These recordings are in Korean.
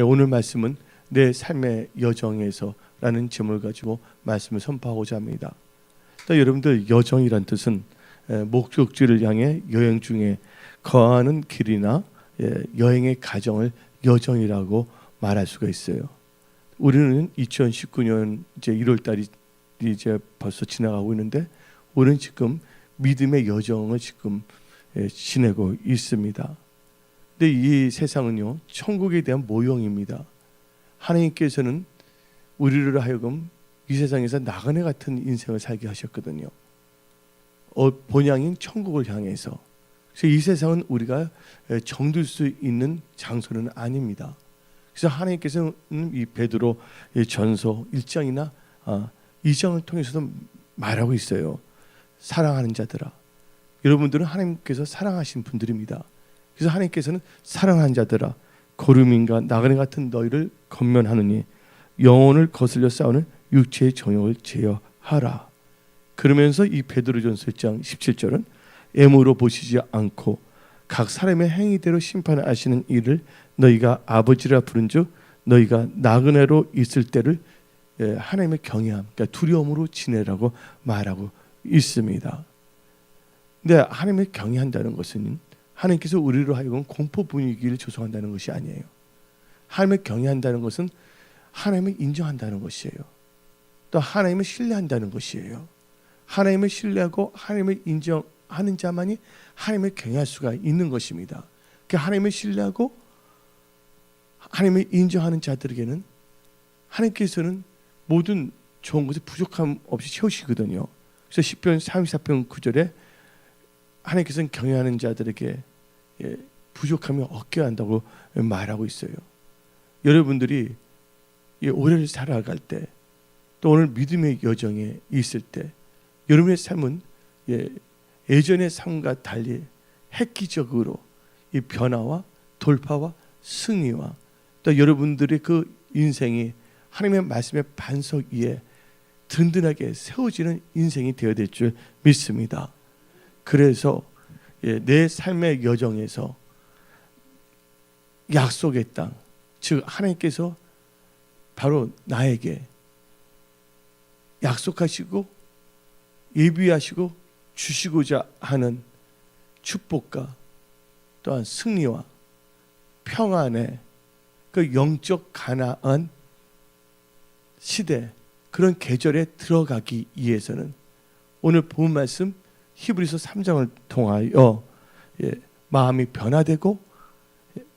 오늘 말씀은 내 삶의 여정에서라는 제목을 가지고 말씀을 선포하고자 합니다. 또 여러분들, 여정이란 뜻은 목적지를 향해 여행 중에 거하는 길이나 여행의 과정을 여정이라고 말할 수가 있어요. 우리는 2019년 이제 1월 달이 이제 벌써 지나가고 있는데, 우리는 지금 믿음의 여정을 지금 지내고 있습니다. 근데 이 세상은요, 천국에 대한 모형입니다. 하나님께서는 우리를 하여금 이 세상에서 나그네 같은 인생을 살게 하셨거든요. 본향인 천국을 향해서. 그래서 이 세상은 우리가 정들 수 있는 장소는 아닙니다. 그래서 하나님께서는 이 베드로 전서 1장이나 2장을 통해서도 말하고 있어요. 사랑하는 자들아. 여러분들은 하나님께서 사랑하신 분들입니다. 그래서 하나님께서는 사랑하는 자들아, 고름인과 나그네 같은 너희를 권면하느니 영혼을 거슬려 싸우는 육체의 정욕을 제어하라. 그러면서 이 베드로전서 1장 17절은 애무로 보시지 않고 각 사람의 행위대로 심판하시는 이를 너희가 아버지라 부른즉 너희가 나그네로 있을 때를 하나님의 경외함, 그러니까 두려움으로 지내라고 말하고 있습니다. 근데 하나님을 경외한다는 것은 하나님께서 우리로 하여금 공포 분위기를 조성한다는 것이 아니에요. 하나님을 경외한다는 것은 하나님을 인정한다는 것이에요. 또 하나님을 신뢰한다는 것이에요. 하나님을 신뢰하고 하나님을 인정하는 자만이 하나님을 경외할 수가 있는 것입니다. 하나님을 신뢰하고 하나님을 인정하는 자들에게는 하나님께서는 모든 좋은 것에 부족함 없이 채우시거든요. 그래서 시편 34편 9절에 하나님께서는 경외하는 자들에게 부족함이 없게 한다고 말하고 있어요. 여러분들이 올해를 살아갈 때, 또 오늘 믿음의 여정에 있을 때, 여러분의 삶은 예전의 삶과 달리 획기적으로 이 변화와 돌파와 승리와 또 여러분들의 그 인생이 하나님의 말씀의 반석 위에 든든하게 세워지는 인생이 되어야 될 줄 믿습니다. 그래서 내 삶의 여정에서 약속의 땅, 즉 하나님께서 바로 나에게 약속하시고 예비하시고 주시고자 하는 축복과 또한 승리와 평안의 그 영적 가나안 시대, 그런 계절에 들어가기 위해서는 오늘 본 말씀 히브리서 3장을 통하여 마음이 변화되고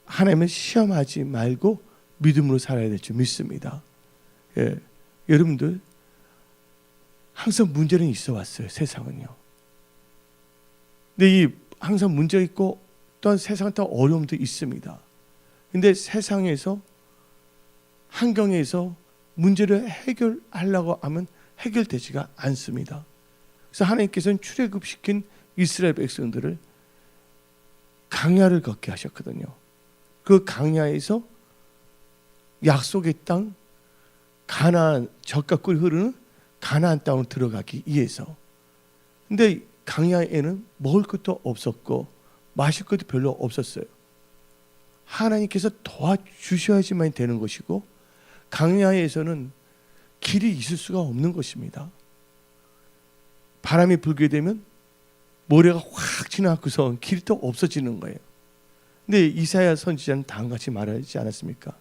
하나님을 시험하지 말고 믿음으로 살아야 될 줄 믿습니다. 여러분들, 항상 문제는 있어 왔어요. 세상은요. 근데 이 항상 문제가 있고 또한 세상은 또 어려움도 있습니다. 근데 세상에서, 환경에서 문제를 해결하려고 하면 해결되지가 않습니다. 그래서 하나님께서는 출애굽시킨 이스라엘 백성들을 강야를 걷게 하셨거든요. 그 강야에서 약속의 땅, 가나안, 젖과 꿀이 흐르는 가나안 땅으로 들어가기 위해서. 근데 강야에는 먹을 것도 없었고 마실 것도 별로 없었어요. 하나님께서 도와주셔야지만 되는 것이고, 강야에서는 길이 있을 수가 없는 것입니다. 바람이 불게 되면 모래가 확 지나가고서 길이 또 없어지는 거예요. 근데 이사야 선지자는 다음과 같이 말하지 않았습니까?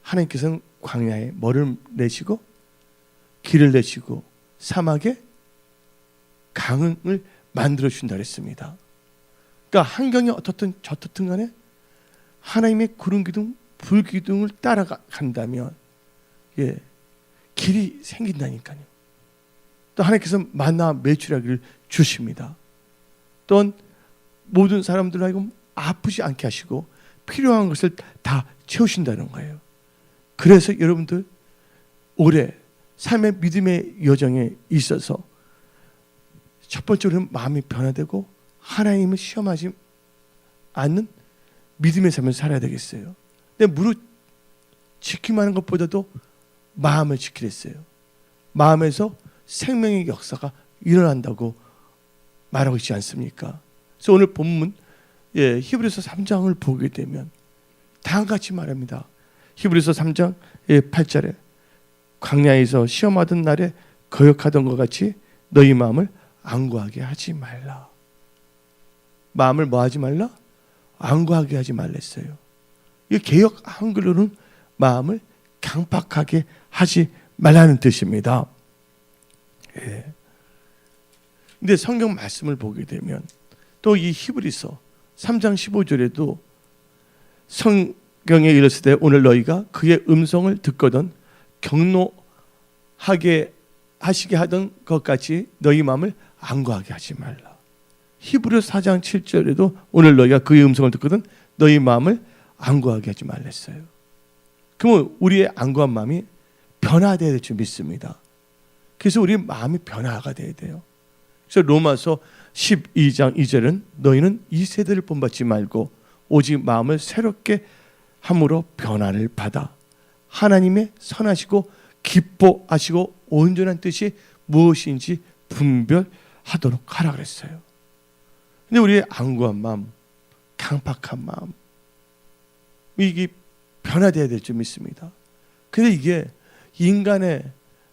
하나님께서는 광야에 뭐를 내시고 길을 내시고 사막에 강을 만들어 주신다 그랬습니다. 그러니까 환경이 어떻든 저떻든 간에 하나님의 구름 기둥, 불 기둥을 따라간다면 길이 생긴다니까요. 또 하나님께서 만나 매출하기를 주십니다. 또한 모든 사람들 하여금 아프지 않게 하시고 필요한 것을 다 채우신다는 거예요. 그래서 여러분들, 올해 삶의 믿음의 여정에 있어서 첫 번째로는 마음이 변화되고 하나님을 시험하지 않는 믿음의 삶을 살아야 되겠어요. 근데 무릇 지키만 하는 것보다도 마음을 지키랬어요. 마음에서 생명의 역사가 일어난다고 말하고 있지 않습니까? 그래서 오늘 본문 히브리서 3장을 보게 되면 다음과 같이 말합니다. 히브리서 3장 8절에 광야에서 시험하던 날에 거역하던 것 같이 너희 마음을 안구하게 하지 말라. 마음을 뭐 하지 말라? 안구하게 하지 말랬어요. 이 개역 한글로는 마음을 강팍하게 하지 말라는 뜻입니다. 예. 근데 성경 말씀을 보게 되면 또 이 히브리서 3장 15절에도 성경에 이르시되 오늘 너희가 그의 음성을 듣거든 경노하게 하시게 하던 것 같이 너희 마음을 안구하게 하지 말라. 히브리서 4장 7절에도 오늘 너희가 그의 음성을 듣거든 너희 마음을 안구하게 하지 말랬어요. 그러면 우리의 안구한 마음이 변화되어야 될 줄 믿습니다. 그래서 우리 마음이 변화가 돼야 돼요. 그래서 로마서 12장 2절은 너희는 이 세대를 본받지 말고 오직 마음을 새롭게 함으로 변화를 받아 하나님의 선하시고 기뻐하시고 온전한 뜻이 무엇인지 분별하도록 하라 그랬어요. 근데 우리의 안구한 마음, 강팍한 마음 이게 변화되어야 될 줄 믿습니다. 근데 이게 인간의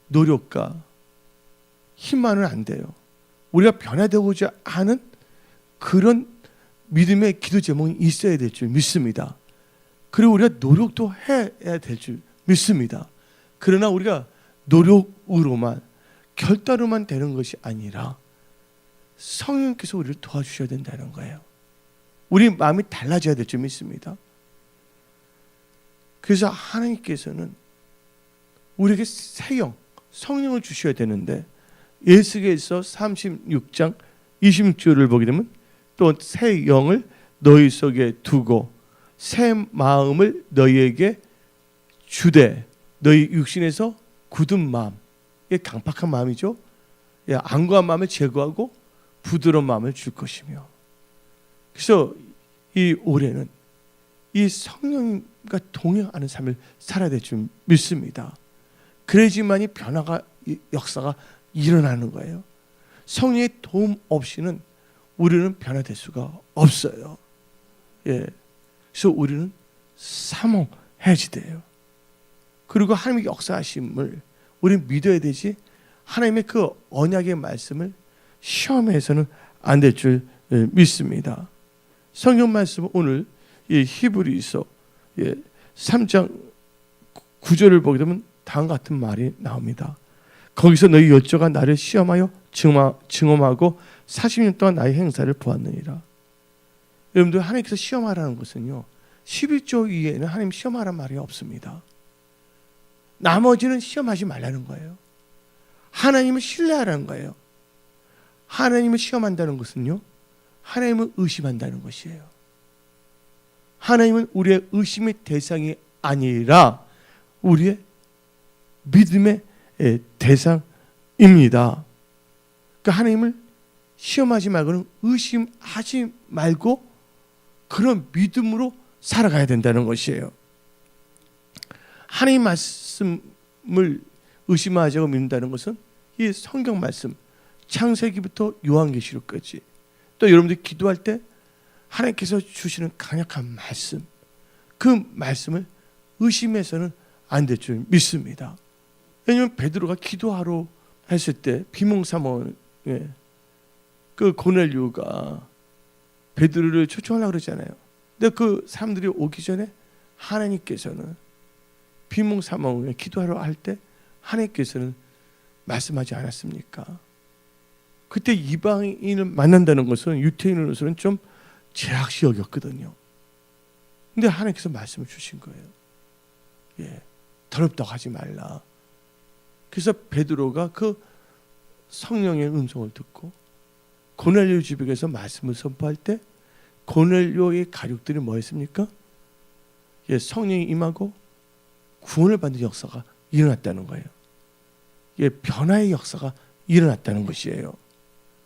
노력과 힘만은 안 돼요. 우리가 변화되고자 하는 그런 믿음의 기도 제목이 있어야 될 줄 믿습니다. 그리고 우리가 노력도 해야 될 줄 믿습니다. 그러나 우리가 노력으로만 결단으로만 되는 것이 아니라 성령께서 우리를 도와주셔야 된다는 거예요. 우리 마음이 달라져야 될 줄 믿습니다. 그래서 하나님께서는 우리에게 새 영, 성령을 주셔야 되는데 예수께서 36장 26절을 보게 되면 또 새 영을 너희 속에 두고 새 마음을 너희에게 주되 너희 육신에서 굳은 마음, 이게 강팍한 마음이죠. 안구한 마음을 제거하고 부드러운 마음을 줄 것이며 그래서 이 올해는 이 성령과 동행하는 삶을 살아야 될 줄 믿습니다. 그래야지만이 변화가 역사가 일어나는 거예요. 성령의 도움 없이는 우리는 변화될 수가 없어요. 예. 그래서 우리는 사모해야지 돼요. 그리고 하나님의 역사하심을 우리는 믿어야 되지 하나님의 그 언약의 말씀을 시험해서는 안 될 줄 믿습니다. 성경 말씀 오늘 이 히브리서 3장 9절을 보게 되면 다음과 같은 말이 나옵니다. 거기서 너희 열조가 나를 시험하여 증험하고 40년 동안 나의 행사를 보았느니라. 여러분들 하나님께서 시험하라는 것은요 11조 이외에는 하나님 시험하라는 말이 없습니다. 나머지는 시험하지 말라는 거예요. 하나님을 신뢰하라는 거예요. 하나님을 시험한다는 것은요 하나님을 의심한다는 것이에요. 하나님은 우리의 의심의 대상이 아니라 우리의 믿음의 대상입니다. 그러니까 하나님을 시험하지 말고는 의심하지 말고 그런 믿음으로 살아가야 된다는 것이에요. 하나님 말씀을 의심하자고 믿는다는 것은 이 성경 말씀 창세기부터 요한계시록까지 또 여러분들이 기도할 때 하나님께서 주시는 강력한 말씀 그 말씀을 의심해서는 안 될 줄 믿습니다. 왜냐하면 베드로가 기도하러 했을 때 비몽사몽 그 고넬료가 베드로를 초청하려고 그러잖아요. 근데 그 사람들이 오기 전에 하나님께서는 비몽사몽에 기도하러 할 때 하나님께서는 말씀하지 않았습니까? 그때 이방인을 만난다는 것은 유태인으로서는 좀 제약시 여겼거든요. 근데 하나님께서 말씀을 주신 거예요. 더럽다고 하지 말라. 그래서 베드로가 그 성령의 음성을 듣고 고넬료 집에서 말씀을 선포할 때 고넬료의 가족들이 뭐 했습니까? 성령이 임하고 구원을 받는 역사가 일어났다는 거예요. 변화의 역사가 일어났다는 것이에요.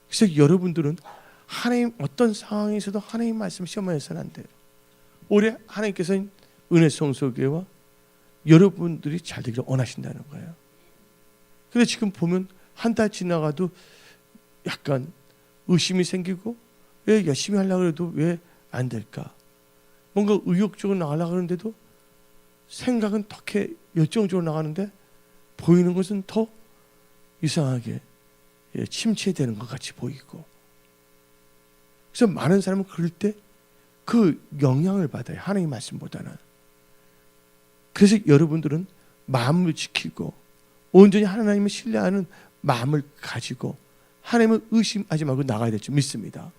그래서 여러분들은 하나님 어떤 상황에서도 하나님 말씀 시험해서는 안 돼요. 올해 하나님께서 은혜 성소교회와 여러분들이 잘 되기를 원하신다는 거예요. 근데 지금 보면 한 달 지나가도 약간 의심이 생기고 왜 열심히 하려고 해도 왜 안 될까? 뭔가 의욕적으로 나가려고 하는데도 생각은 덕해 열정적으로 나가는데 보이는 것은 더 이상하게 침체되는 것 같이 보이고, 그래서 많은 사람은 그럴 때 그 영향을 받아요. 하나님의 말씀보다는. 그래서 여러분들은 마음을 지키고 온전히 하나님을 신뢰하는 마음을 가지고 하나님을 의심하지 말고 나가야 될 줄 믿습니다.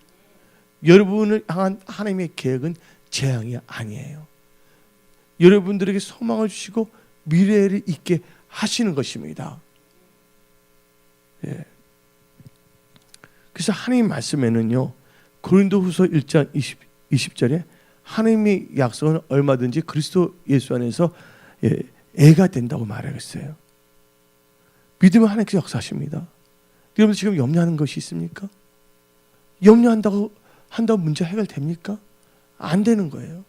여러분을 향한 하나님의 계획은 재앙이 아니에요. 여러분들에게 소망을 주시고 미래를 있게 하시는 것입니다. 예. 그래서 하나님 말씀에는요, 고린도후서 1장 20절에 하나님의 약속은 얼마든지 그리스도 예수 안에서 애가 된다고 말하고 있어요. 믿으면 하나님께서 역사하십니다. 여러분 지금 염려하는 것이 있습니까? 염려한다고 문제 해결됩니까? 안 되는 거예요.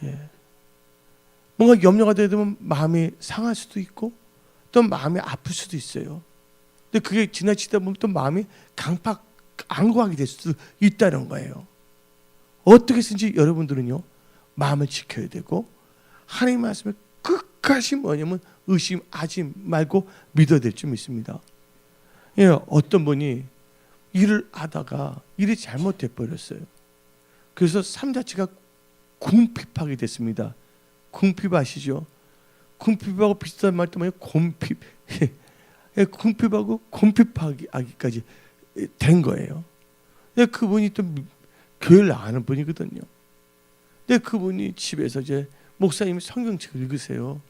예. 뭔가 염려가 되면 마음이 상할 수도 있고 또 마음이 아플 수도 있어요. 근데 그게 지나치다 보면 또 마음이 안고하게 될 수도 있다는 거예요. 어떻게 해서든지 여러분들은요, 마음을 지켜야 되고 하나님의 말씀을 끝까지 뭐냐면 의심하지 말고 믿어야 될 줄 믿습니다. 예, 어떤 분이 일을 하다가 일이 잘못돼 버렸어요. 그래서 삶 자체가 궁핍하게 됐습니다. 궁핍 아시죠? 궁핍하고 비슷한 말도 뭐예요? 곰핍. 궁핍하고 곰핍하기까지 된 거예요. 그분이 또 교회를 나가는 분이거든요. 근데 그분이 집에서 이제 목사님이 성경책을 읽으세요.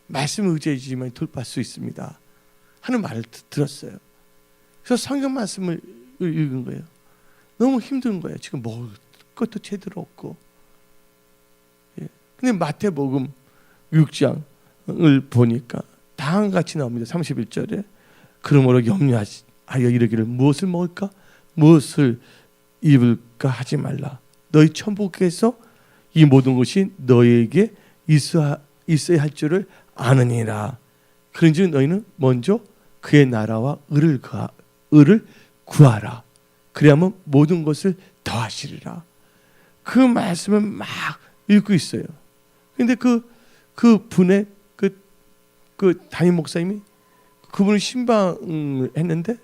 말씀을 의지해야지만 돌파할 수 있습니다 하는 말을 들었어요. 그래서 성경 말씀을 읽은 거예요. 너무 힘든 거예요. 지금 먹을 것도 제대로 없고. 근데 마태복음 6장을 보니까 다음같이 나옵니다. 31절에 그러므로 염려하여 이르기를 무엇을 먹을까 무엇을 입을까 하지 말라. 너희 천국에서 이 모든 것이 너희에게 있어야 할 줄을 아느니라. 그런즉 너희는 먼저 그의 나라와 의를 구하라. 그래야만 모든 것을 더하시리라. 그 말씀을 막 읽고 있어요. 근데 그 분의 그 담임 목사님이 그분을 신방을 했는데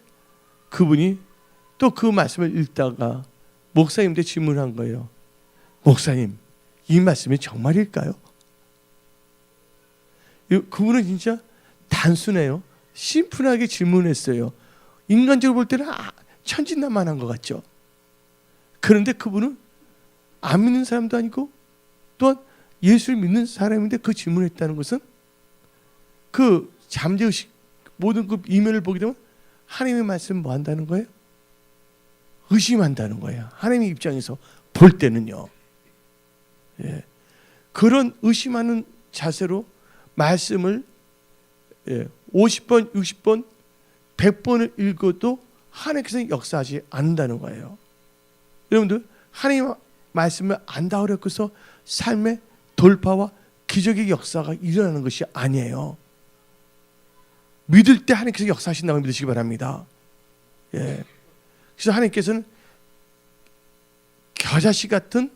그분이 또 그 말씀을 읽다가 목사님한테 질문한 거예요. 목사님, 이 말씀이 정말일까요? 그분은 진짜 단순해요. 심플하게 질문했어요. 인간적으로 볼 때는 천진난만한 것 같죠. 그런데 그분은 안 믿는 사람도 아니고 또한 예수를 믿는 사람인데 그 질문했다는 것은 그 잠재의식 모든 그 이면을 보게 되면 하나님의 말씀을 뭐 한다는 거예요? 의심한다는 거예요. 하나님의 입장에서 볼 때는요. 예. 그런 의심하는 자세로 말씀을 50번, 60번, 100번을 읽어도 하나님께서 역사하지 않는다는 거예요. 여러분들 하나님의 말씀을 안다고 그래서 삶의 돌파와 기적의 역사가 일어나는 것이 아니에요. 믿을 때 하나님께서 역사하신다고 믿으시기 바랍니다. 예. 그래서 하나님께서는 겨자씨 같은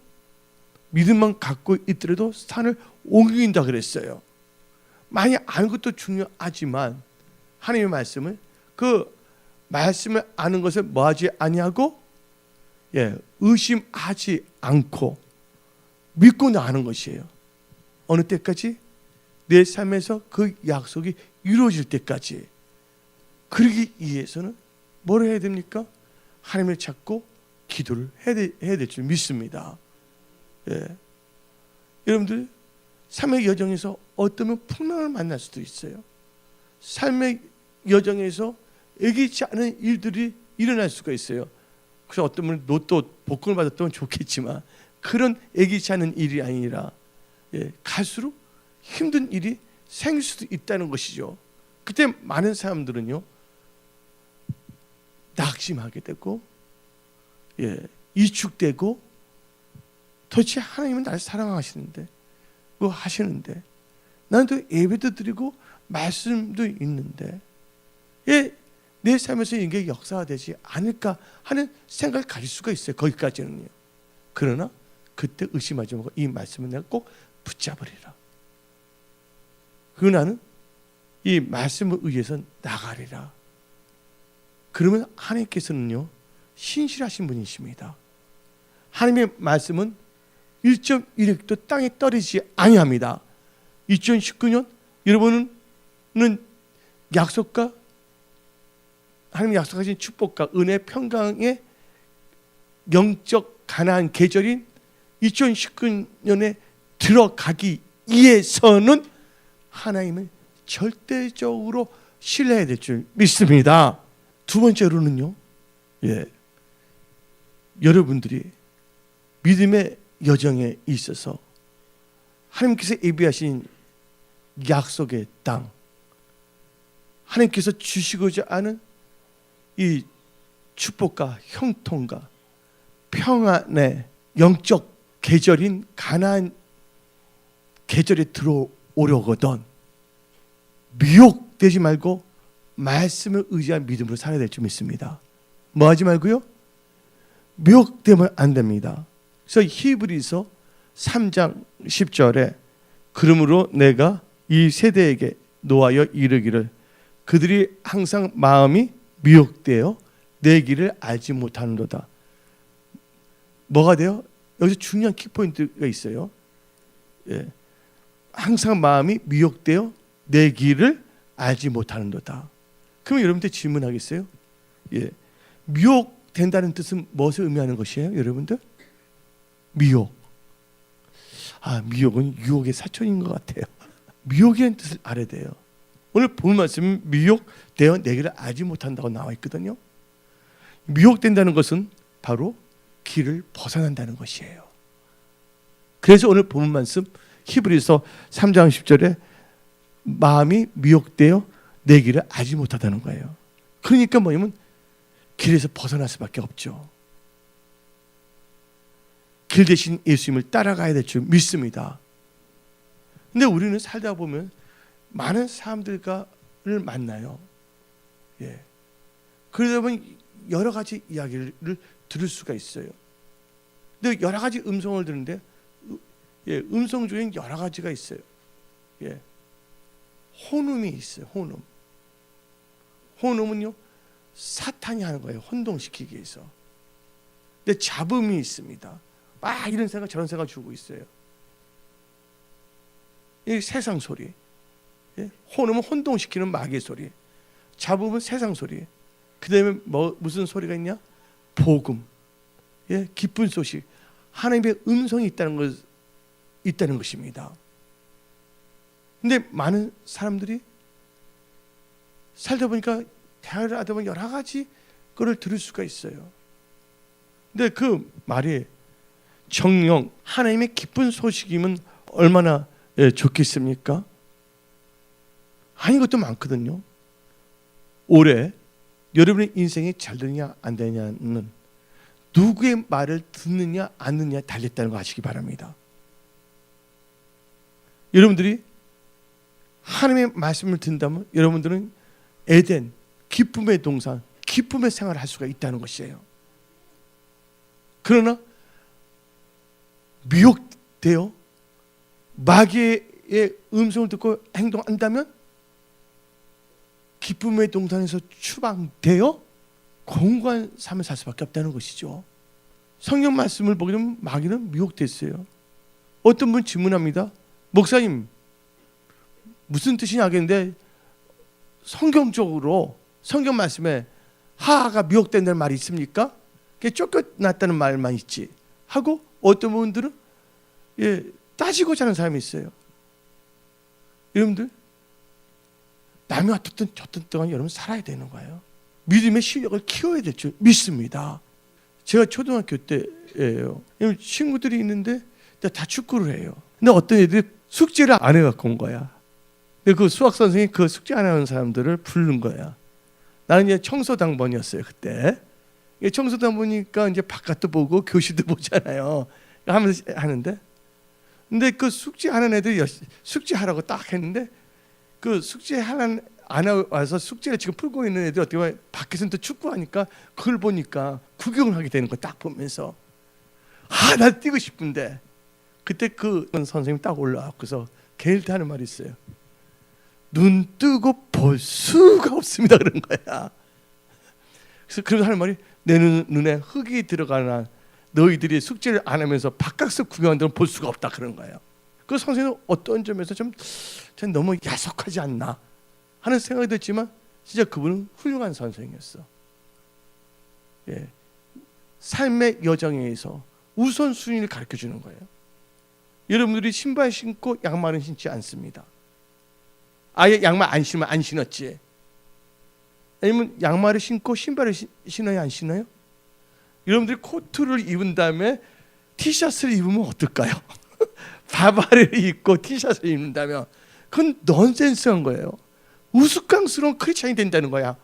믿음만 갖고 있더라도 산을 옮긴다 그랬어요. 많이 아는 것도 중요하지만 하나님의 말씀을 그 말씀을 아는 것을 뭐하지 아니하고 의심하지 않고 믿고 나가는 것이에요. 어느 때까지? 내 삶에서 그 약속이 이루어질 때까지. 그러기 위해서는 뭘 해야 됩니까? 하나님을 찾고 기도를 해야 될 줄 믿습니다. 여러분들 삶의 여정에서 어쩌면 풍랑을 만날 수도 있어요. 삶의 여정에서 예기치 않은 일들이 일어날 수가 있어요. 그래서 어떤 분은 로또 복권을 받았다면 좋겠지만 그런 예기치 않은 일이 아니라 갈수록 힘든 일이 생길 수도 있다는 것이죠. 그때 많은 사람들은요 낙심하게 되고 이축되고 도대체 하나님은 나를 사랑하시는데 뭐 하시는데 나는 또 예배도 드리고 말씀도 있는데 내 삶에서 이게 역사가 되지 않을까 하는 생각을 가질 수가 있어요. 거기까지는요. 그러나 그때 의심하지 말고 이 말씀을 내가 꼭 붙잡으리라. 그 나는 이 말씀을 의해서 나가리라. 그러면 하나님께서는요 신실하신 분이십니다. 하나님의 말씀은 1.1획도 땅에 떨어지지 아니합니다. 2019년 여러분은 약속과 하나님이 약속하신 축복과 은혜 평강의 영적 가나안 계절인 2019년에 들어가기 위해서는 하나님을 절대적으로 신뢰해야 될 줄 믿습니다. 두 번째로는요, 여러분들이 믿음의 여정에 있어서 하나님께서 예비하신 약속의 땅, 하나님께서 주시고자 하는 이 축복과 형통과 평안의 영적 계절인 가나안 계절에 들어오려거든 미혹되지 말고 말씀을 의지한 믿음으로 살아야 될 줄 믿습니다. 뭐 하지 말고요? 미혹되면 안 됩니다. 그래서 히브리서 3장 10절에 그러므로 내가 이 세대에게 노하여 이르기를 그들이 항상 마음이 미혹되어 내 길을 알지 못하는도다. 뭐가 돼요? 여기서 중요한 키포인트가 있어요. 항상 마음이 미혹되어 내 길을 알지 못하는도다. 그러면 여러분들 질문하겠어요? 미혹된다는 뜻은 무엇을 의미하는 것이에요? 여러분들? 미혹. 미혹은 유혹의 사촌인 것 같아요. 미혹이라는 뜻을 알아야 돼요. 오늘 본 말씀은 미혹되어 내 길을 알지 못한다고 나와 있거든요. 미혹된다는 것은 바로 길을 벗어난다는 것이에요. 그래서 오늘 본 말씀 히브리서 3장 10절에 마음이 미혹되어 내 길을 알지 못하다는 거예요. 그러니까 뭐냐면 길에서 벗어날 수밖에 없죠. 길 대신 예수님을 따라가야 될 줄 믿습니다. 근데 우리는 살다 보면 많은 사람들을 만나요. 그러다 보면 여러 가지 이야기를 들을 수가 있어요. 근데 여러 가지 음성을 듣는데 음성 중에 여러 가지가 있어요. 혼음이 있어요. 혼음은요 사탄이 하는 거예요. 혼동시키기 위해서. 근데 잡음이 있습니다. 이런 생각 저런 생각 주고 있어요. 이 세상 소리. 혼음은 혼동시키는 마귀의 소리. 잡음은 세상 소리. 그 다음에 무슨 소리가 있냐? 복음. 기쁜 소식. 하나님의 음성이 있다는 것입니다. 근데 많은 사람들이 살다 보니까 대화를 하다 보면 여러 가지 거를 들을 수가 있어요. 근데 그 말이 정령 하나님의 기쁜 소식이면 얼마나 좋겠습니까? 아닌 것도 많거든요. 올해 여러분의 인생이 잘 되느냐 안 되느냐는 누구의 말을 듣느냐 안 듣느냐에 달렸다는 거 아시기 바랍니다. 여러분들이 하나님의 말씀을 듣는다면 여러분들은 에덴, 기쁨의 동산, 기쁨의 생활을 할 수가 있다는 것이에요. 그러나 미혹되어 마귀의 음성을 듣고 행동한다면 기쁨의 동산에서 추방되어 공고한 삶을 살 수밖에 없다는 것이죠. 성경 말씀을 보게 되면 마귀는 미혹됐어요. 어떤 분 질문합니다. 목사님 무슨 뜻이냐 하겠는데 성경적으로 성경 말씀에 하하가 미혹된다는 말이 있습니까? 쫓겨났다는 말만 있지 하고 어떤 분들은 따지고자 하는 사람이 있어요. 여러분들 남이 어떻든 저든 동안 여러분 살아야 되는 거예요. 믿음의 실력을 키워야 될 줄 믿습니다. 제가 초등학교 때예요. 친구들이 있는데 다 축구를 해요. 근데 어떤 애들이 숙제를 안 해갖고 온 거야. 근데 그 수학 선생님이 그 숙제 안 하는 사람들을 부른 거야. 나는 이제 청소당번이었어요 그때. 청소당번이니까 이제 바깥도 보고 교실도 보잖아요. 하면서 하는데, 근데 그 숙제 하는 애들이 숙제하라고 딱 했는데 그 숙제하는 안 와서 숙제를 지금 풀고 있는 애들 어떻게 보면 밖에서는 또 축구하니까 그걸 보니까 구경을 하게 되는 거 딱 보면서 나 뛰고 싶은데 그때 그 선생님이 딱 올라와서 걔한테 하는 말이 있어요. 눈 뜨고 볼 수가 없습니다 그런 거야. 그래서 그러면서 하는 말이, 내 눈에 흙이 들어가나 너희들이 숙제를 안 하면서 바깥에서 구경하는 데는 볼 수가 없다 그런 거예요. 그 선생님은 어떤 점에서 좀 너무 야속하지 않나 하는 생각이 들지만 진짜 그분은 훌륭한 선생님이었어. 예. 삶의 여정에서 우선순위를 가르쳐 주는 거예요. 여러분들이 신발 신고 양말은 신지 않습니다. 아예 양말 안 신으면 안 신었지. 아니면 양말을 신고 신발을 신어요, 안 신어요? 여러분들이 코트를 입은 다음에 티셔츠를 입으면 어떨까요? 바바를 입고 티셔츠를 입는다면 그건 넌센스한 거예요. 우스꽝스러운 크리스찬이 된다는 거야.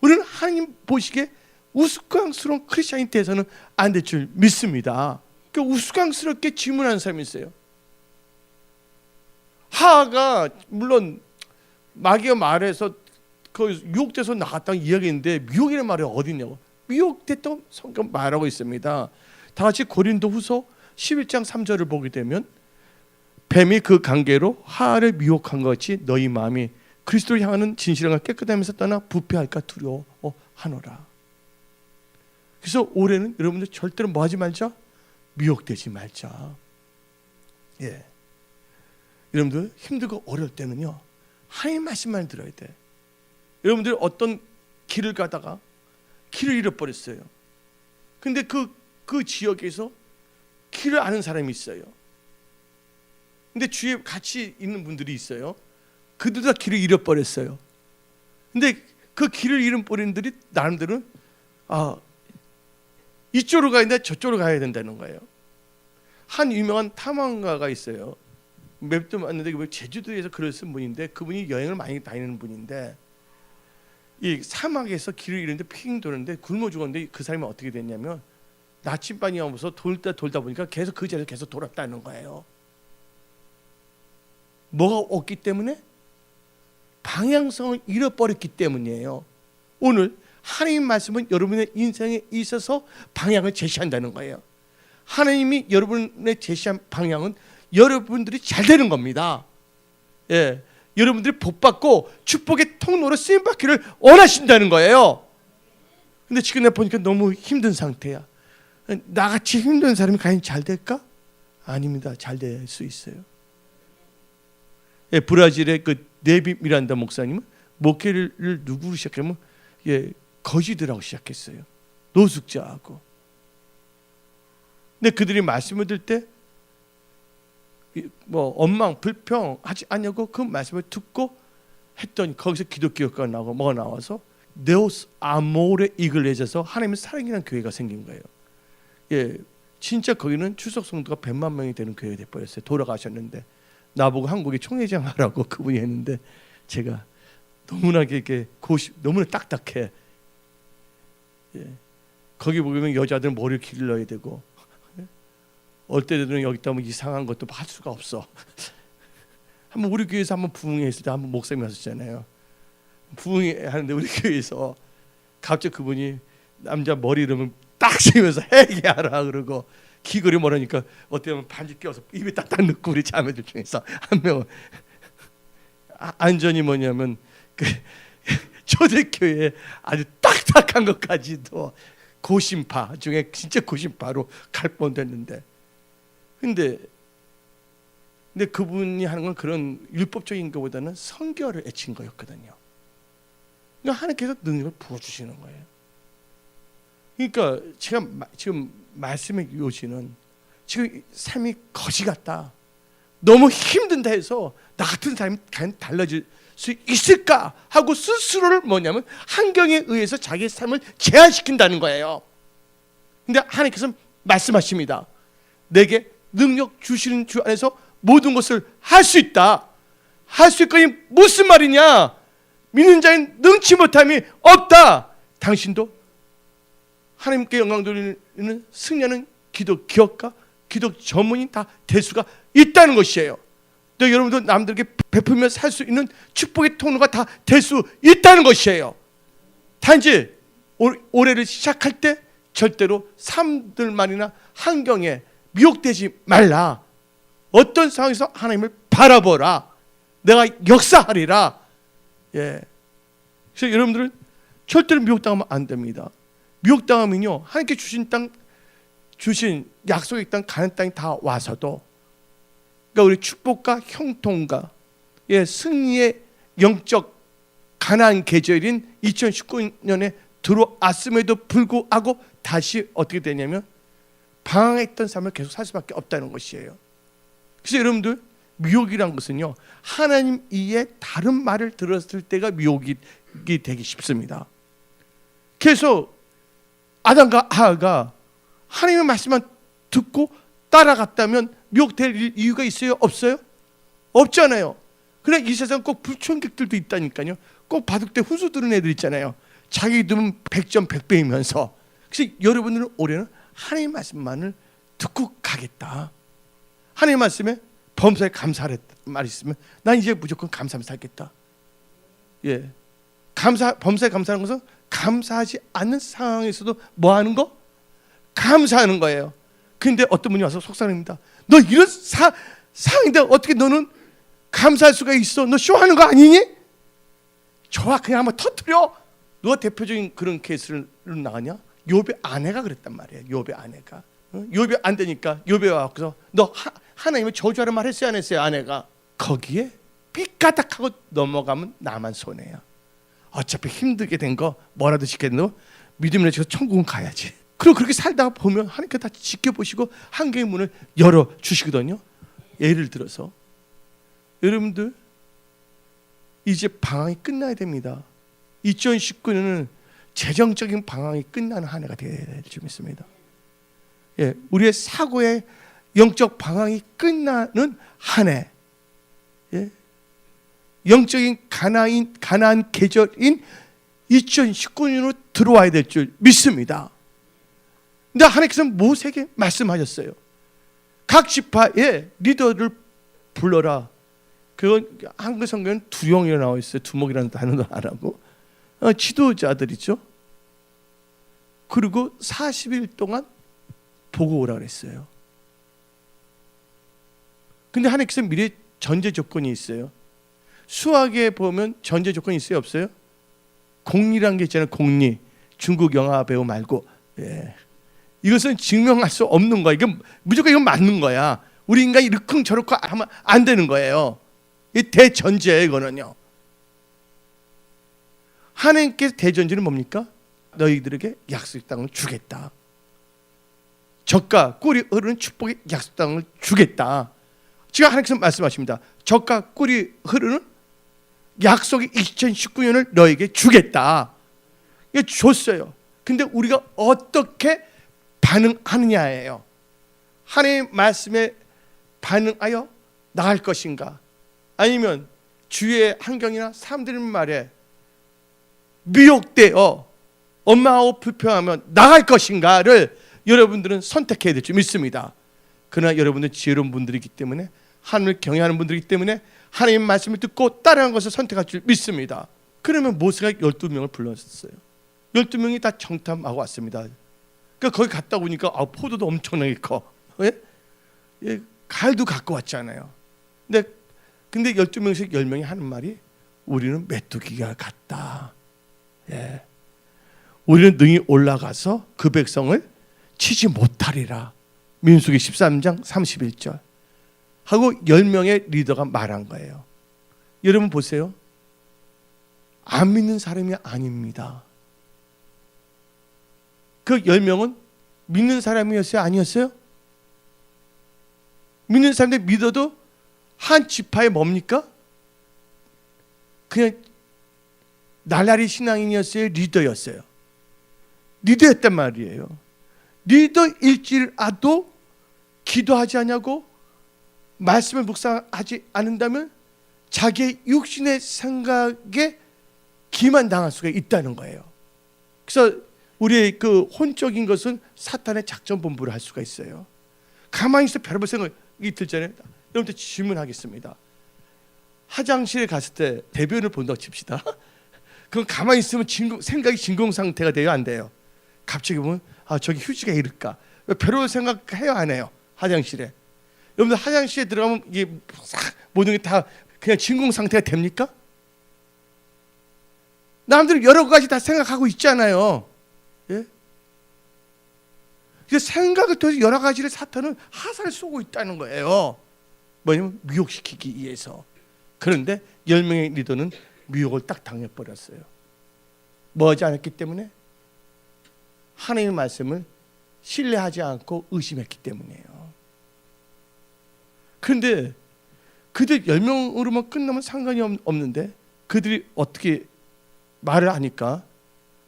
우리는 하나님 보시기에 우스꽝스러운 크리스찬이 돼서는 안 될 줄 믿습니다. 그러니까 우스꽝스럽게 질문하는 사람이 있어요. 하하가 물론 마귀가 말해서 그 유혹돼서 나갔다고 이야기했는데 미혹이라는 말이 어디 있냐고. 미혹됐다고 성경 말하고 있습니다. 다 같이 고린도후서 11장 3절을 보게 되면 뱀이 그 관계로 하하를 미혹한 것 같이 너희 마음이 그리스도를 향하는 진실함과 깨끗함에서 떠나 부패할까 두려워하노라. 그래서 올해는 여러분들 절대로 뭐 하지 말자? 미혹되지 말자. 예. 여러분들 힘들고 어려울 때는요 하나님 말씀만 들어야 돼. 여러분들 어떤 길을 가다가 길을 잃어버렸어요. 근데 그 지역에서 길을 아는 사람이 있어요. 근데 주위에 같이 있는 분들이 있어요. 그들도 다 길을 잃어버렸어요. 근데 그 길을 잃어버린 분들이 나름대로 이쪽으로 가야 된다, 저쪽으로 가야 된다는 거예요. 한 유명한 탐험가가 있어요. 맵도 맞는데 제주도에서 글을 쓴 분인데 그분이 여행을 많이 다니는 분인데 이 사막에서 길을 잃는데 핑 도는데 굶어 죽었는데 그 사람이 어떻게 됐냐면 나침반이 오면서 돌다 보니까 계속 그 자리에서 계속 돌았다는 거예요. 뭐가 없기 때문에? 방향성을 잃어버렸기 때문이에요. 오늘 하나님 말씀은 여러분의 인생에 있어서 방향을 제시한다는 거예요. 하나님이 여러분의 제시한 방향은 여러분들이 잘 되는 겁니다. 예, 여러분들이 복받고 축복의 통로로 쓰임받기를 원하신다는 거예요. 근데 지금 내가 보니까 너무 힘든 상태야. 나같이 힘든 사람이 과연 잘 될까? 아닙니다. 잘 될 수 있어요. 예, 브라질의 그 네비 미란다 목사님은 목회를 누구로 시작하면 거지들하고 시작했어요. 노숙자하고. 근데 그들이 말씀을 들 때 뭐 원망 불평하지 않냐고 그 말씀을 듣고 했더니 거기서 기독교가 나오고 뭐가 나와서 네오스 아모레 이글레자에서 하나님의 사랑이라는 교회가 생긴 거예요. 예, 진짜 거기는 출석 성도가 100만 명이 되는 교회가 돼 버렸어요. 돌아가셨는데 나보고 한국에 총회장 하라고 그분이 했는데 제가 너무나 이렇게 너무나 딱딱해. 예, 거기 보면 여자들은 머리를 길러야 되고 어떨 때는 여기다 뭐 이상한 것도 할 수가 없어. 한번 우리 교회에서 한번 부흥했을 때 한번 목사님 하셨잖아요. 부흥회 하는데 우리 교회에서 갑자기 그분이 남자 머리 이러면 딱 세면서 회개하라 그러고 귀걸이 뭐라니까 어때면 반지 껴서 입에 딱딱 넣고 우리 자매들 중에서 한 명은 안전이 뭐냐면 그 초대교회 아주 딱딱한 것까지도 고심파 중에 진짜 고심파로 갈 뻔됐는데 근데 그분이 하는 건 그런 율법적인 것보다는 성결을 애친 거였거든요. 그러니까 하나님께서 능력을 부어주시는 거예요. 그러니까 제가 지금 말씀의 요지는 지금 삶이 거지 같다, 너무 힘든다 해서 나 같은 사람이 과연 달라질 수 있을까 하고 스스로를 뭐냐면 환경에 의해서 자기의 삶을 제한시킨다는 거예요. 근데 하나님께서 말씀하십니다. 내게 능력 주시는 주 안에서 모든 것을 할 수 있다. 할 수 있거니 무슨 말이냐? 믿는 자는 능치 못함이 없다. 당신도 하나님께 영광 돌리는 승리하는 기독 기업가, 기독 전문인 다 될 수가 있다는 것이에요. 또 여러분도 남들에게 베풀며 살 수 있는 축복의 통로가 다 될 수 있다는 것이에요. 단지 올해를 시작할 때 절대로 삶들만이나 환경에 미혹되지 말라. 어떤 상황에서 하나님을 바라보라. 내가 역사하리라. 예. 그래서 여러분들은 절대로 미혹당하면 안 됩니다. 미혹당하면요, 하나님께 주신 땅, 주신 약속의 땅, 가는 땅이 다 와서도, 그러니까 우리 축복과 형통과 승리의 영적 가나안 계절인 2019년에 들어왔음에도 불구하고 다시 어떻게 되냐면 방황했던 삶을 계속 살 수밖에 없다는 것이에요. 그래서 여러분들, 미혹이란 것은요, 하나님 이외에 다른 말을 들었을 때가 미혹이 되기 쉽습니다. 그래서 아담과 하와가 하나님의 말씀만 듣고 따라갔다면 미혹될 이유가 있어요? 없어요? 없잖아요. 그러나 이 세상 꼭 불청객들도 있다니까요. 꼭 바둑대 훈수 두는 애들 있잖아요. 자기들은 100점 100배이면서. 그래서 여러분들은 올해는 하나님의 말씀만을 듣고 가겠다. 하나님의 말씀에 범사에 감사하는 말이 있으면 난 이제 무조건 감사하면서 살겠다. 예, 범사에 감사하는 것은 감사하지 않는 상황에서도 뭐 하는 거? 감사하는 거예요. 근데 어떤 분이 와서 속상합니다. 너 이런 상황인데 어떻게 너는 감사할 수가 있어? 너 쇼하는 거 아니니? 좋아, 그냥 한번 터뜨려. 누가 대표적인 그런 케이스를 나가냐? 욥의 아내가 그랬단 말이에요. 욥의 아내가. 욥이 안 되니까 욥이 와서 너 하나님을 저주하는 말 했어요, 안 했어요? 아내가. 거기에 삐까닥하고 넘어가면 나만 손해야. 어차피 힘들게 된 거 뭐라도 시켰노? 믿음을 해서 천국은 가야지. 그리고 그렇게 살다가 보면 하나님께 다 지켜보시고 한계의 문을 열어주시거든요. 예를 들어서 여러분들, 이제 방황이 끝나야 됩니다. 2019년은 재정적인 방황이 끝나는 한 해가 되어야 될 줄 믿습니다. 예, 우리의 사고의 영적 방황이 끝나는 한 해, 예, 영적인 가나안 계절인 2019년으로 들어와야 될 줄 믿습니다. 근데 하나님께서는 모세에게 말씀하셨어요. 각 지파의 리더를 불러라. 그건 한글 성경은 두용이라 나와 있어요. 두목이라는 단어도 안 하고 지도자들이죠. 그리고 40일 동안 보고 오라 그랬어요. 근데 하나님께서 미리 전제 조건이 있어요. 수학에 보면 전제 조건이 있어요, 없어요? 공리라는 게 있잖아요. 공리. 중국 영화 배우 말고. 예. 이것은 증명할 수 없는 거야. 이건 무조건 이건 맞는 거야. 우리 인간이 이렇쿵저렇쿵 하면 안 되는 거예요. 이 대전제예요, 이거는요. 하나님께서 대전제는 뭡니까? 너희들에게 약속의 땅을 주겠다. 젖과 꿀이 흐르는 축복의 약속의 땅을 주겠다. 지금 하나님께서 말씀하십니다. 젖과 꿀이 흐르는 약속의 2019년을 너에게 주겠다. 이게 줬어요. 근데 우리가 어떻게 반응하느냐예요. 하나님의 말씀에 반응하여 나갈 것인가, 아니면 주위의 환경이나 사람들의 말에 미혹되어 원망하고 불평하면 나갈 것인가를 여러분들은 선택해야 될 줄 믿습니다. 그러나 여러분들 지혜로운 분들이기 때문에, 하나님을 경외하는 분들이기 때문에 하나님의 말씀을 듣고 따르는 것을 선택할 줄 믿습니다. 그러면 모세가 12명을 불렀어요. 12명이 다 정탐하고 왔습니다. 그러니까 거기 갔다 오니까 포도도 엄청나게 커. 예? 예, 갈도 갖고 왔잖아요. 근데 12명씩 10명이 하는 말이 우리는 메뚜기가 같다. 예. 우리는 능히 올라가서 그 백성을 치지 못하리라. 민수기 13장 31절 하고 10명의 리더가 말한 거예요. 여러분 보세요. 안 믿는 사람이 아닙니다. 그 10명은 믿는 사람이었어요? 아니었어요? 믿는 사람들 믿어도 한 지파에 뭡니까? 그냥 날라리 신앙인이었어요? 리더였어요? 리더였단 말이에요. 리더일지라도 기도하지 않냐고, 말씀을 묵상하지 않는다면 자기의 육신의 생각에 기만당할 수가 있다는 거예요. 그래서 우리의 그 혼적인 것은 사탄의 작전본부를 할 수가 있어요. 가만히 있어 별별 생각이 들잖아요. 여러분들 질문하겠습니다. 화장실에 갔을 때 대변을 본다고 칩시다. 그럼 가만히 있으면 생각이 진공상태가 돼요, 안 돼요? 갑자기 보면 저기 휴지가 이럴까? 별별 생각해요, 안 해요? 화장실에. 여러분들 화장실에 들어가면 이게 싹 모든 게 다 그냥 진공 상태가 됩니까? 남들은 여러 가지 다 생각하고 있잖아요. 예? 그 생각을 통해서 여러 가지를 사탄은 하사를 쏘고 있다는 거예요. 뭐냐면 미혹시키기 위해서. 그런데 10명의 리더는 미혹을 딱 당해버렸어요. 뭐 하지 않았기 때문에? 하나님의 말씀을 신뢰하지 않고 의심했기 때문이에요. 그런데 그들 10명으로만 끝나면 상관이 없는데 그들이 어떻게 말을 하니까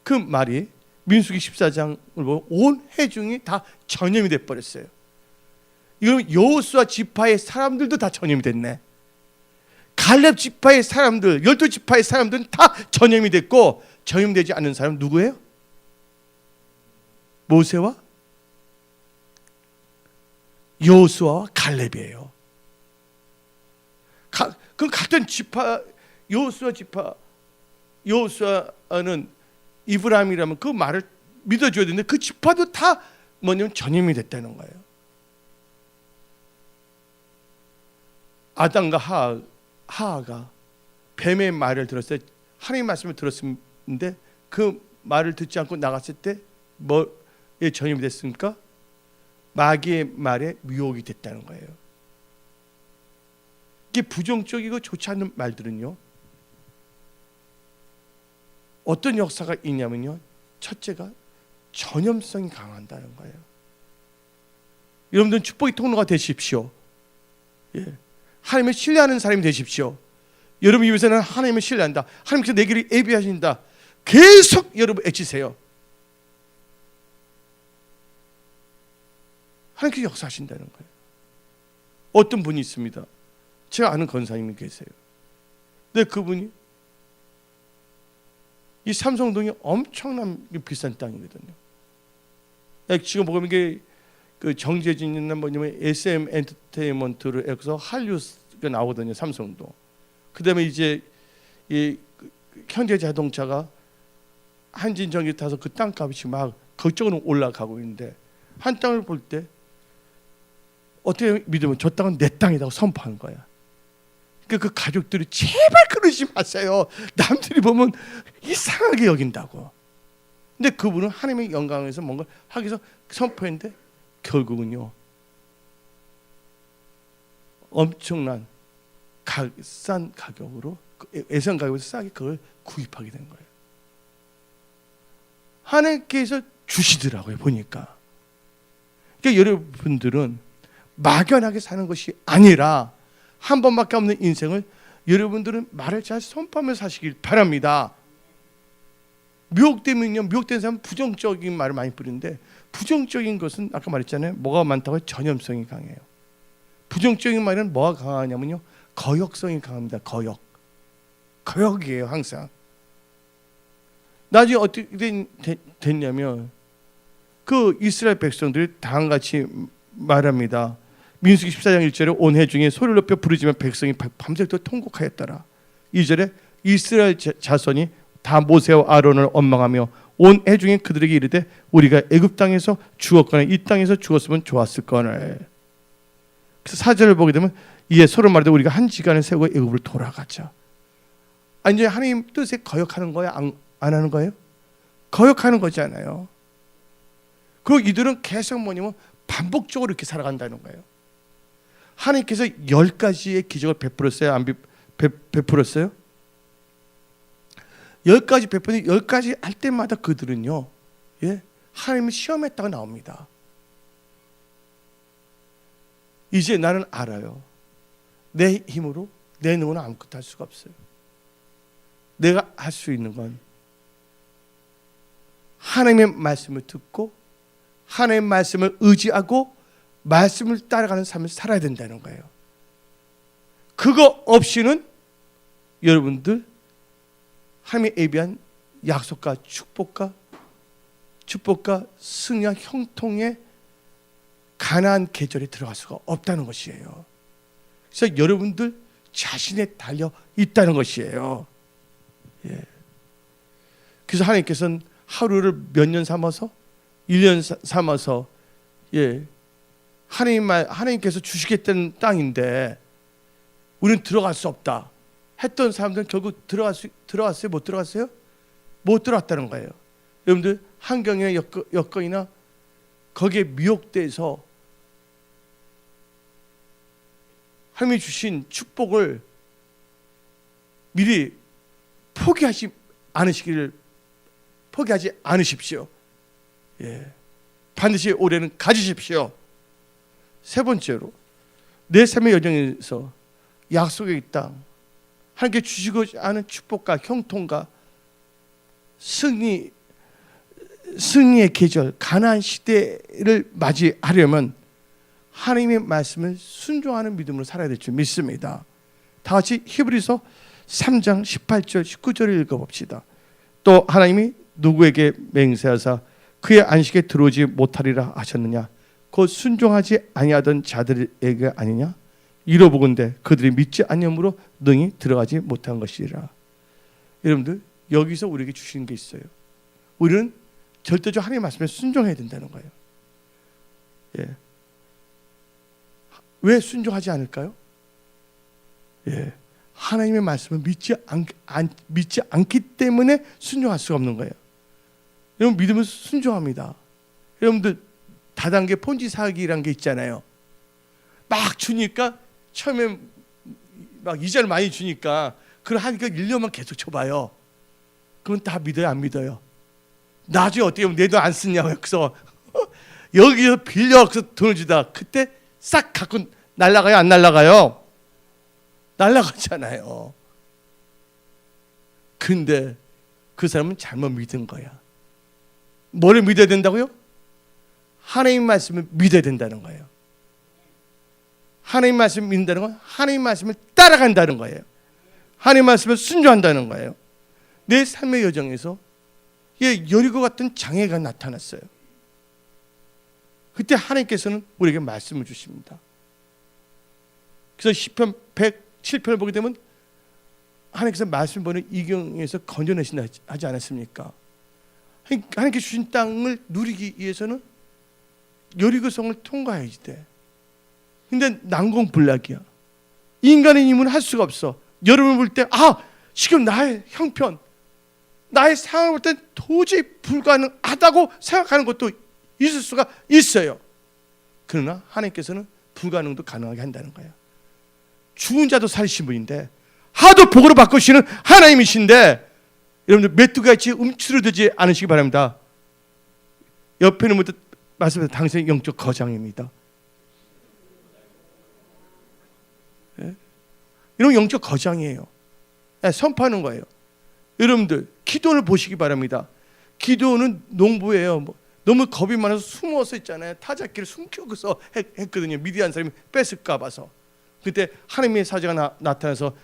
그 말이 민수기 14장을 보면 온 회중이 다 전염이 돼버렸어요. 이건 여호수아 지파의 사람들도 다 전염이 됐네. 갈렙 지파의 사람들, 12지파의 사람들은 다 전염이 됐고, 전염되지 않는 사람은 누구예요? 모세와 여호수아와 갈렙이에요. 그 같은 지파, 여호수아는 이브라임이라면 그 말을 믿어줘야 되는데 그 지파도 다 뭐냐면 전염이 됐다는 거예요. 아담과 하하가 뱀의 말을 들었어요. 하나님의 말씀을 들었는데 그 말을 듣지 않고 나갔을 때 뭐에 전염이 됐습니까? 마귀의 말에 미혹이 됐다는 거예요. 이게 부정적이고 좋지 않은 말들은요, 어떤 역사가 있냐면요, 첫째가 전염성이 강한다는 거예요. 여러분들은 축복의 통로가 되십시오. 예. 하나님을 신뢰하는 사람이 되십시오. 여러분 입에서는 하나님을 신뢰한다, 하나님께서 내 길을 예비하신다, 계속 여러분 애치세요. 하나님께서 역사하신다는 거예요. 어떤 분이 있습니다. 제가 아는 권사님이 계세요. 근데 그분이 이 삼성동이 엄청난 비싼 땅이거든요. 지금 보면 이게 그 정재진이나 뭐냐면 SM 엔터테인먼트를 해서 한류가 나오거든요. 삼성동. 그다음에 이제 이 현대자동차가 한진전기 타서 그 땅값이 막 그쪽으로 올라가고 있는데, 한 땅을 볼 때 어떻게 믿으면 저 땅은 내 땅이라고 선포하는 거야. 그러니까 그 가족들이 제발 그러지 마세요. 남들이 보면 이상하게 여긴다고. 근데 그분은 하나님의 영광에서 뭔가 하기 위해서 선포했는데 결국은요, 엄청난 싼 가격으로, 예상 가격에서 싸게 그걸 구입하게 된 거예요. 하나님께서 주시더라고요, 보니까. 그러니까 여러분들은 막연하게 사는 것이 아니라 한 번밖에 없는 인생을 여러분들은 말을 잘 선포하며 사시길 바랍니다. 미혹되면요, 미혹된 사람은 부정적인 말을 많이 뿌리는데, 부정적인 것은 아까 말했잖아요. 뭐가 많다고? 전염성이 강해요. 부정적인 말은 뭐가 강하냐면요, 거역성이 강합니다. 거역이에요, 항상. 나중에 어떻게 됐냐면 그 이스라엘 백성들이 다음같이 말합니다. 민수기 14장 1절에 온 회중에 소리를 높여 부르지만 백성이 밤새도록 통곡하였더라. 2절에 이스라엘 자손이 다 모세와 아론을 원망하며 온 회중이 그들에게 이르되 우리가 애굽 땅에서 죽었거나 이 땅에서 죽었으면 좋았을거늘. 그래서 4절을 보게 되면 이에 서로 말하되 우리가 한 지간을 세우고 애굽으로 돌아가자. 아니, 이제 하나님 뜻에 거역하는 거예요? 안 하는 거예요? 거역하는 거잖아요. 그리고 이들은 계속 뭐냐면 반복적으로 이렇게 살아간다는 거예요. 하나님께서 10가지의 기적을 베풀었어요? 안 베풀었어요? 10가지 베푸니 10가지 할 때마다 그들은요, 예, 하나님을 시험했다가 나옵니다. 이제 나는 알아요. 내 힘으로, 내 눈으로 아무것도 할 수가 없어요. 내가 할 수 있는 건 하나님의 말씀을 듣고 하나님의 말씀을 의지하고 말씀을 따라가는 삶을 살아야 된다는 거예요. 그거 없이는 여러분들 하나님의 예비한 약속과 축복과 승리와 형통의 가나안 계절에 들어갈 수가 없다는 것이에요. 그래서 여러분들 자신에 달려 있다는 것이에요. 예. 그래서 하나님께서는 하루를 몇 년 삼아서 1년 삼아서, 예, 하나님께서 주시겠다는 땅인데 우리는 들어갈 수 없다 했던 사람들은 결국 들어갔어요? 못 들어갔어요? 못 들어갔다는 거예요. 여러분들 환경이나 여건이나 거기에 미혹돼서 하나님이 주신 축복을 미리 포기하지 않으십시오. 예. 반드시 올해는 가지십시오. 세 번째로 내 삶의 여정에서 약속의 땅, 하나님께 주시고자 하는 축복과 형통과 승리의 계절, 가나안 시대를 맞이하려면 하나님의 말씀을 순종하는 믿음으로 살아야 될 줄 믿습니다. 다 같이 히브리서 3장 18절 19절을 읽어봅시다. 또 하나님이 누구에게 맹세하사 그의 안식에 들어오지 못하리라 하셨느냐? 곧 순종하지 아니하던 자들에게 아니냐? 이러보건대 그들이 믿지 아니함으로 능히 들어가지 못한 것이라. 여러분들 여기서 우리에게 주시는 게 있어요. 우리는 절대적으로 하나님의 말씀에 순종해야 된다는 거예요. 예. 왜 순종하지 않을까요? 예. 하나님의 말씀을 믿지 않기 때문에 순종할 수가 없는 거예요. 여러분 믿으면 순종합니다. 여러분들 다단계 폰지 사기라는 게 있잖아요. 막 주니까 처음에 막 이자를 많이 주니까 그걸 하니까 1년만 계속 줘봐요. 그건 다 믿어요, 안 믿어요? 나중에 어떻게 하면 내 돈 안 쓰냐고. 그래서 여기서 빌려서 돈을 주다 그때 싹 갖고 날아가요, 안 날아가요? 날아가잖아요. 근데 그 사람은 잘못 믿은 거야. 뭐를 믿어야 된다고요? 하나님 말씀을 믿어야 된다는 거예요. 하나님 말씀을 믿는다는 건 하나님 말씀을 따라간다는 거예요. 하나님 말씀을 순종한다는 거예요. 내 삶의 여정에서 여리고 같은 장애가 나타났어요. 그때 하나님께서는 우리에게 말씀을 주십니다. 그래서 시편 107편을 보게 되면 하나님께서 말씀을 이경에서 건져내신다 하지 않았습니까? 하나님께 주신 땅을 누리기 위해서는 여리고성을 통과해야지 돼. 근데 난공불락이야. 인간의 힘은 할 수가 없어. 여러분을 볼 때 지금 나의 형편, 나의 상황을 볼 때 도저히 불가능하다고 생각하는 것도 있을 수가 있어요. 그러나 하나님께서는 불가능도 가능하게 한다는 거야. 죽은 자도 살리신 분인데 하도 복으로 바꾸시는 하나님이신데 여러분들 메뚜기같이 움츠러들지 않으시기 바랍니다. 옆에 있는 분들 말씀드린 당신의 영적 거장입니다. 예? 이런 영적 거장이에요. 선포하는 거예요. 여러분들 기도를 보시기 바랍니다. 기도는 농부예요. 너무 겁이 많아서 숨어서 있잖아요. 타작기를 숨겨서 했거든요. 미디안 사람이 뺏을까 봐서. 그때 하나님의 사자가 나타나서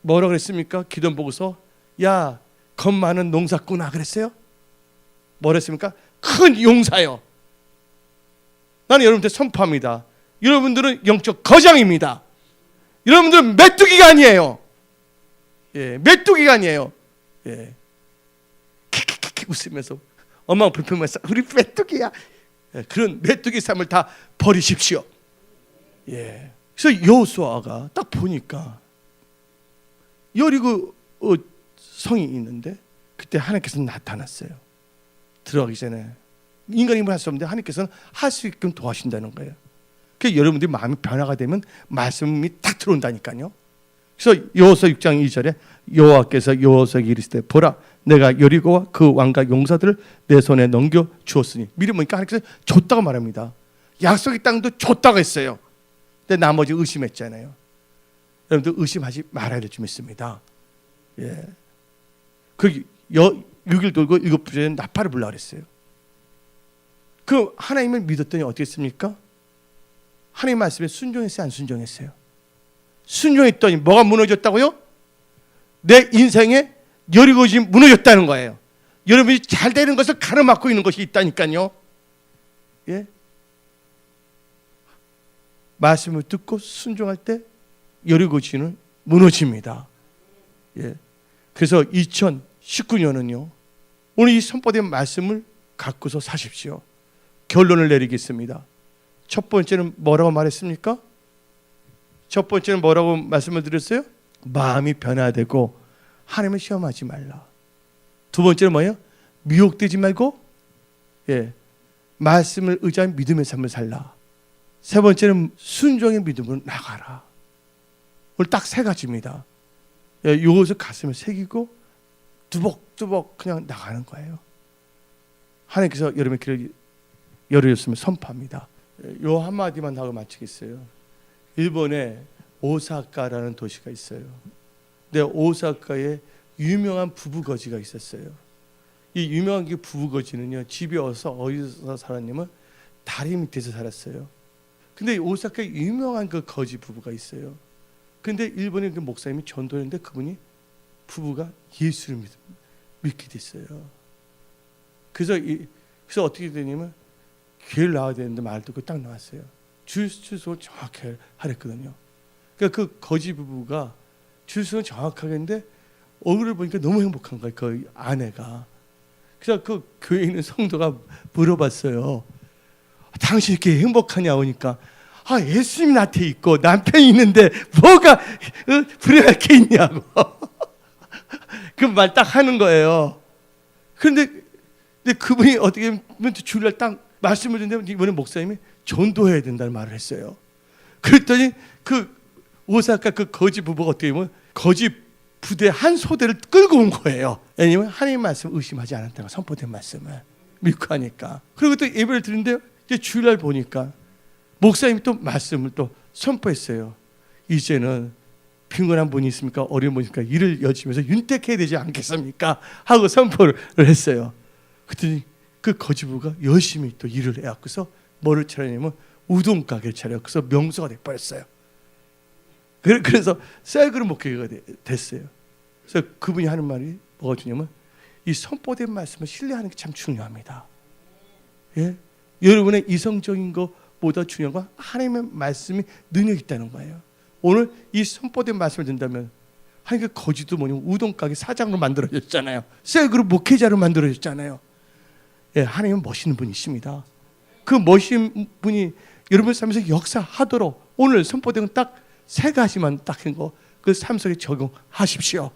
뭐라 그랬습니까? 기도 보고서 야, 겁 많은 농사꾼아 그랬어요? 뭐라 했습니까? 큰 용사요. 나는 여러분한테 선포합니다. 여러분들은 영적 거장입니다. 여러분들은 메뚜기가 아니에요. 예, 메뚜기가 아니에요. 예, 킥킥킥 웃으면서 엄마가 불평하면서 우리 메뚜기야. 예, 그런 메뚜기 삶을 다 버리십시오. 예. 그래서 여호수아가 딱 보니까 여리고 성이 있는데 그때 하나님께서 나타났어요. 들어가기 전에 인간이 할 수 없는데 하나님께서는 할 수 있게끔 도와주신다는 거예요. 그래서 여러분들이 마음이 변화가 되면 말씀이 딱 들어온다니까요. 그래서 여호수아 6장 2절에 여호와께서 여호수아에게 이르시되 보라 내가 여리고와 그 왕과 용사들을 내 손에 넘겨 주었으니 미리 보니까 하나님께서 줬다고 말합니다. 약속의 땅도 줬다고 했어요. 근데 나머지 의심했잖아요. 여러분들 의심하지 말아야 될 줄 믿습니다. 예. 그 6일 돌고 7부제는 나팔을 불라 그랬어요. 그 하나님을 믿었더니 어떻게 했습니까? 하나님 말씀에 순종했어요, 안 순종했어요? 순종했더니 뭐가 무너졌다고요? 내 인생에 여리고지 무너졌다는 거예요. 여러분이 잘 되는 것을 가로막고 있는 것이 있다니까요. 예? 말씀을 듣고 순종할 때 여리고지는 무너집니다. 예. 그래서 2019년은요. 오늘 이 선포된 말씀을 갖고서 사십시오. 결론을 내리겠습니다. 첫 번째는 뭐라고 말했습니까? 첫 번째는 뭐라고 말씀을 드렸어요? 마음이 변화되고 하나님을 시험하지 말라. 두 번째는 뭐예요? 미혹되지 말고 말씀을 의지한 믿음의 삶을 살라. 세 번째는 순종의 믿음으로 나가라. 오늘 딱 세 가지입니다. 이것을 가슴에 새기고 두벅두벅 그냥 나가는 거예요. 하나님께서 여러분의 길을 열어줬으면 선포합니다. 요 한마디만 하고 마치겠어요. 일본에 오사카라는 도시가 있어요. 근데 오사카에 유명한 부부거지가 있었어요. 이 유명한 그 부부거지는요, 집에 어디서 살았냐면 다리 밑에서 살았어요. 근데 오사카에 유명한 그 거지 부부가 있어요. 근데 일본의 그 목사님이 전도했는데 그분이 부부가 예수를 믿게 됐어요. 그래서 어떻게 되냐면 교회를 나와야 되는데 말 듣고 딱 나왔어요. 주소를 정확히 하랬거든요. 그러니까 그 거지 부부가 주소는 정확하게 했는데 얼굴을 보니까 너무 행복한 거예요. 그 아내가. 그래서 그 교회에 있는 성도가 물어봤어요. 당신 이렇게 행복하냐 오니까 예수님 나한테 있고 남편이 있는데 뭐가 불행할 게 있냐고 그 말 딱 하는 거예요. 그런데 그분이 어떻게 보면 주일날 딱 말씀을 듣는데 이번에 목사님이 전도해야 된다는 말을 했어요. 그랬더니 그 오사카 그 거지 부부가 어떻게 보면 거지 부대 한 소대를 끌고 온 거예요. 왜냐면 하나님 말씀 의심하지 않았다가 선포된 말씀을 믿고 하니까. 그리고 또 예배를 드리는데 이제 주일날 보니까 목사님이 또 말씀을 또 선포했어요. 이제는 빈곤한 분이 있습니까? 어려운 분이 있습니까? 일을 여치면서 윤택해야 되지 않겠습니까? 하고 선포를 했어요. 그랬더니 그 거지부가 열심히 또 일을 해갖고서 뭐를 차리냐면 우동 가게를 차려갖고서 명소가 돼버렸어요. 그래서 셀그룹 목회가 됐어요. 그래서 그분이 하는 말이 뭐가 중요하면 이 선포된 말씀을 신뢰하는 게 참 중요합니다. 여러분의 이성적인 것보다 중요한 건 하나님의 말씀이 능력이 있다는 거예요. 오늘 이 선포된 말씀을 듣는다면 하나님께 거지도 뭐냐면 우동 가게 사장으로 만들어졌잖아요. 셀그룹 목회자로 만들어졌잖아요. 하나님은 멋있는 분이십니다. 그 멋있는 분이 여러분 삶에서 역사하도록 오늘 선포된 딱 세 가지만 딱 한 거 그 삶 속에 적용하십시오.